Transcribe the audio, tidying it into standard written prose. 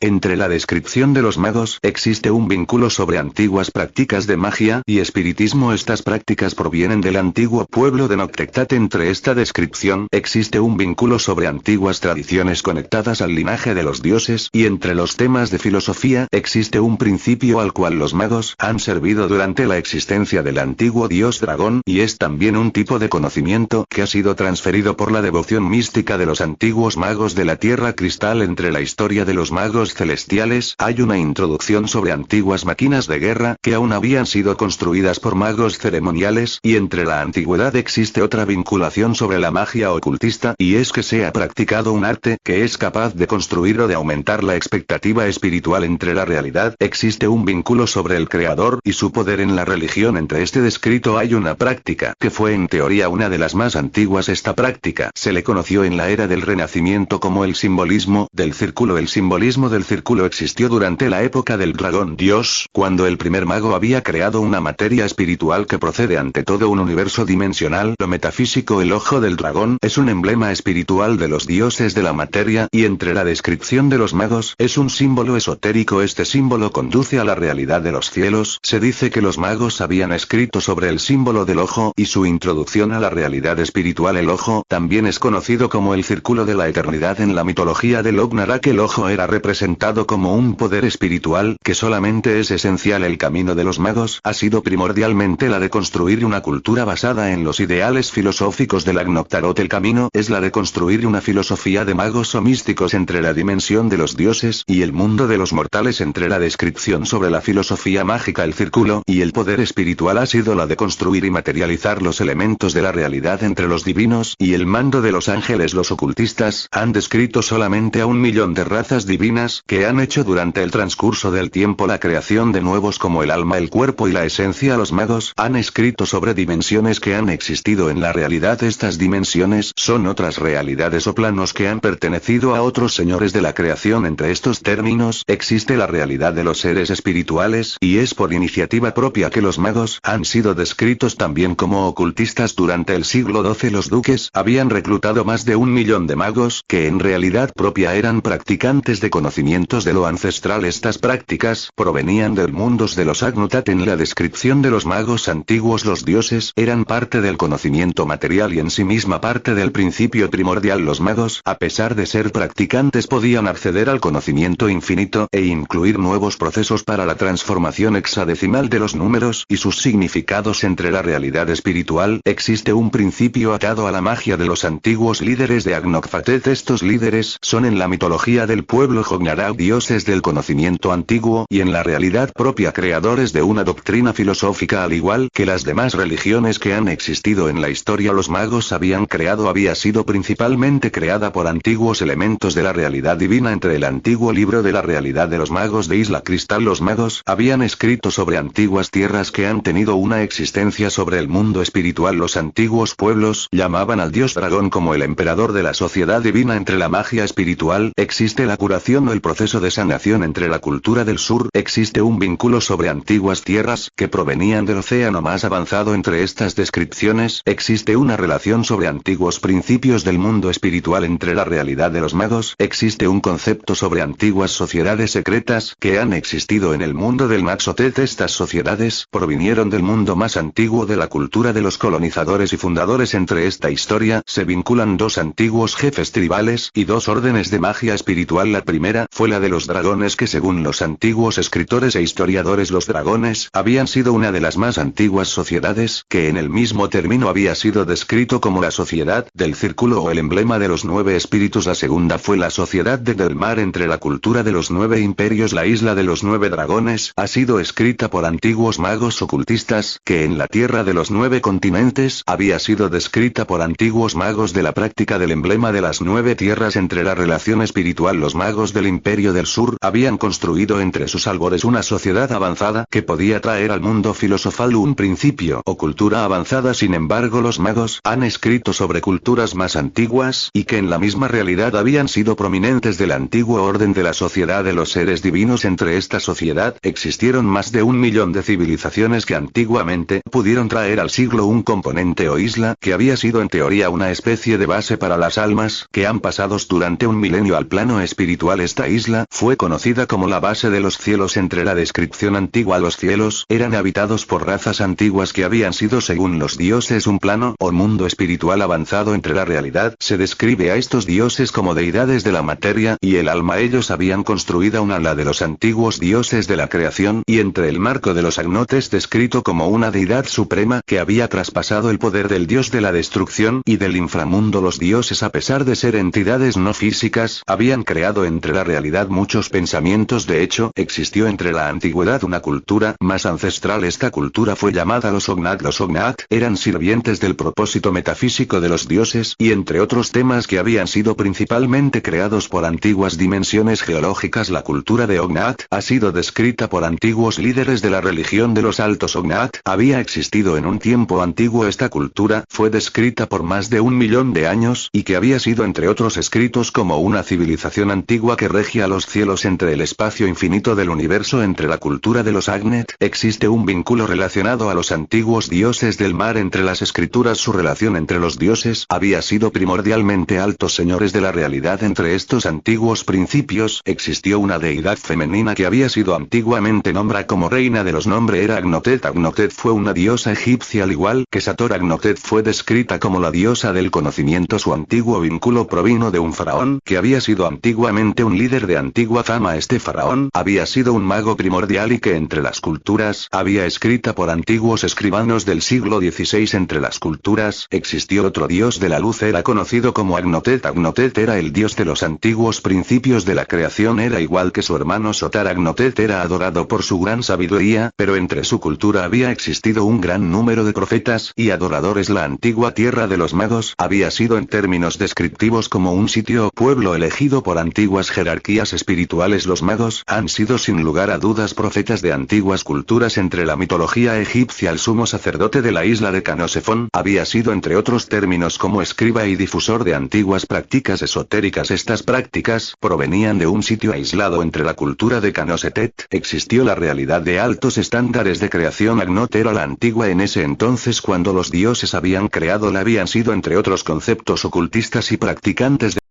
Entre la descripción de los magos existe un vínculo sobre antiguas prácticas de magia y espiritismo. Estas prácticas provienen del antiguo pueblo de Noctectat. Entre esta descripción existe un vínculo sobre antiguas tradiciones conectadas al linaje de los dioses, y entre los temas de filosofía existe un principio al cual los magos han servido durante la existencia del antiguo dios dragón, y es también un tipo de conocimiento que ha sido transferido por la devoción mística de los antiguos magos de la Tierra Cristal. Entre la historia de los magos celestiales hay una introducción sobre antiguas máquinas de guerra que aún habían sido construidas por magos ceremoniales, y entre la antigüedad existe otra vinculación sobre la magia ocultista, y es que se ha practicado un arte que es capaz de construir o de aumentar la expectativa espiritual. Entre la realidad existe un vínculo sobre el creador y su poder. En la religión entre este descrito hay una práctica que fue en teoría una de las más antiguas. Esta práctica se le conoció en la era del Renacimiento como el simbolismo del círculo. El simbolismo del círculo existió durante la época del dragón dios, cuando el primer mago había creado una materia espiritual que procede ante todo un universo dimensional. Lo metafísico, el ojo del dragón, es un emblema espiritual de los dioses de la materia, y entre la descripción de los magos es un símbolo esotérico. Este símbolo conduce a la realidad de los cielos. Se dice que los magos habían escrito sobre el símbolo del ojo y su introducción a la realidad espiritual. El ojo también es conocido como el círculo de la eternidad. En la mitología de Lognarok el ojo era representado como un poder espiritual que solamente es esencial. El camino de los magos ha sido primordialmente la de construir una cultura basada en los ideales filosóficos de Lagnoctarot. El camino es la de construir una filosofía de magos o místicos entre la dimensión de los dioses y el mundo de los mortales. Entre la descripción sobre la filosofía mágica el círculo y el poder espiritual ha sido la de construir y materializar los elementos de la realidad entre los divinos y el mando de los ángeles. Los ocultistas han descrito solamente a 1.000.000 de razas divinas que han hecho durante el transcurso del tiempo la creación de nuevos como el alma, el cuerpo y la esencia. Los magos han escrito sobre dimensiones que han existido en la realidad. Estas dimensiones son otras realidades o planos que han pertenecido a otros señores de la creación. Entre estos términos existe la realidad de los seres espirituales, y es por iniciativa propia que los magos han sido descritos también como ocultistas. Durante el siglo XII los duques habían reclutado más de 1.000.000 de magos que en realidad propia eran practicantes de conocimientos de lo ancestral. Estas prácticas provenían del mundo de los Agnutat. En la descripción de los magos antiguos los dioses eran parte del conocimiento material y en sí misma parte del principio primordial. Los magos, a pesar de ser practicantes, podían acceder al conocimiento infinito e incluir nuevos procesos para la transformación hexadecimal de los números y sus significados. Entre la realidad espiritual existe un principio atado a la magia de los antiguos líderes de Agnokfatet. Estos líderes son en la mitología del pueblo Jognarau dioses del conocimiento antiguo y en la realidad propia creadores de una doctrina filosófica. Al igual que las demás religiones que han existido en la historia, los magos había sido principalmente creada por antiguos elementos de la realidad divina. Entre el antiguo libro de la realidad de los magos de Isla Cristal los magos habían escrito sobre antiguas tierras que han tenido una existencia sobre el mundo espiritual. Los antiguos pueblos llamaban al dios dragón como el emperador de la sociedad divina. Entre la magia espiritual existe la curación o el proceso de sanación. Entre la cultura del sur existe un vínculo sobre antiguas tierras que provenían del océano más avanzado. Entre estas descripciones existe una relación sobre antiguos principios del mundo espiritual. Entre la realidad de los magos existe un concepto sobre antiguas sociedades secretas que han existido en el mundo del Naxotet. Estas sociedades provinieron del mundo más antiguo de la cultura de los colonizadores y fundadores. Entre esta historia se vinculan dos antiguos jefes tribales y dos órdenes de magia espiritual. La primera fue la de los dragones, que según los antiguos escritores e historiadores los dragones habían sido una de las más antiguas sociedades, que en el mismo término había sido descrito como la sociedad del círculo o el emblema de los 9 espíritus. La segunda fue la sociedad de Delmar. Entre la cultura de los 9 imperios la isla de los 9 dragones ha sido escrita por antiguos magos ocultistas, que en la tierra de los 9 continentes había sido descrita por antiguos magos de la práctica del emblema de las 9 tierras. Entre la relación espiritual los magos del imperio del sur habían construido entre sus albores una sociedad avanzada que podía traer al mundo filosofal un principio o cultura avanzada. Sin embargo los magos han escrito sobre culturas más antiguas y que en la misma realidad habían sido prominentes del antiguo orden de la sociedad de los seres divinos. Entre esta sociedad existieron más de 1.000.000 de civilizaciones que antiguamente pudieron traer al siglo un componente o isla que había sido en teoría una especie de base para las almas que han pasado durante un milenio al plano espiritual. Esta isla fue conocida como la base de los cielos. Entre la descripción antigua, los cielos eran habitados por razas antiguas que habían sido, según los dioses, un plano o mundo espiritual avanzado. Entre la realidad se describe a estos dioses como deidades de la materia y el alma. Ellos habían construido un ala de los antiguos dioses de la creación, y entre el marco de los agnotes descrito como una deidad suprema que había traspasado el poder del dios de la destrucción y del inframundo. Los dioses, a pesar de ser entidades no físicas, habían creado entre la realidad muchos pensamientos. De hecho, existió entre la antigüedad una cultura más ancestral. Esta cultura fue llamada los Ognat. Los Ognat eran sirvientes del propósito metafísico de los dioses, y entre otros temas que habían sido principalmente creados por antiguas dimensiones geológicas. La cultura de Ognat ha sido descrita por antiguos líderes de la religión de los altos Ognat. Había existido en un tiempo antiguo. Esta cultura fue descrita por más de 1 millón de años, y que había sido entre otros escritos como una civilización antigua que regia los cielos entre el espacio infinito del universo. Entre la cultura de los Agnet existe un vínculo relacionado a los antiguos dioses del mar. Entre las escrituras, su relación entre los dioses había sido primordialmente altos señores de la realidad. Entre estos antiguos principios existió una deidad femenina que había sido antiguamente nombrada como reina de los. Nombre era Agnotet. Agnotet fue una diosa egipcia, al igual que Sator. Agnotet fue descrita como la diosa del conocimiento. Su antiguo vínculo provino de un faraón que había sido antiguamente un líder de antigua fama. Este faraón había sido un mago primordial y que entre las culturas había escrita por antiguos escribanos del siglo XVI. Entre las culturas existió otro dios de la luz, era conocido como Agnotet. Agnotet era el dios de los antiguos principios de la creación. Era igual que su hermano Sotar. Agnotet era adorado por su gran sabiduría, pero entre su cultura había existido un gran número de profetas y adoradores. La antigua tierra de los magos había sido en términos descriptivos como un sitio o pueblo elegido por antiguas jerarquías espirituales. Los magos han sido sin lugar a dudas profetas de antiguas culturas. Entre la mitología egipcia, el sumo sacerdote de la isla de Canosefón había sido entre otros términos como escriba y difusor de antiguas prácticas esotéricas. Estas prácticas provenían de un sitio aislado. Entre la cultura de Canosetet existió la realidad de altos estándares de creación. Agnot era la antigua. En ese entonces, cuando los dioses habían creado la, habían sido entre otros conceptos ocultistas y practicantes de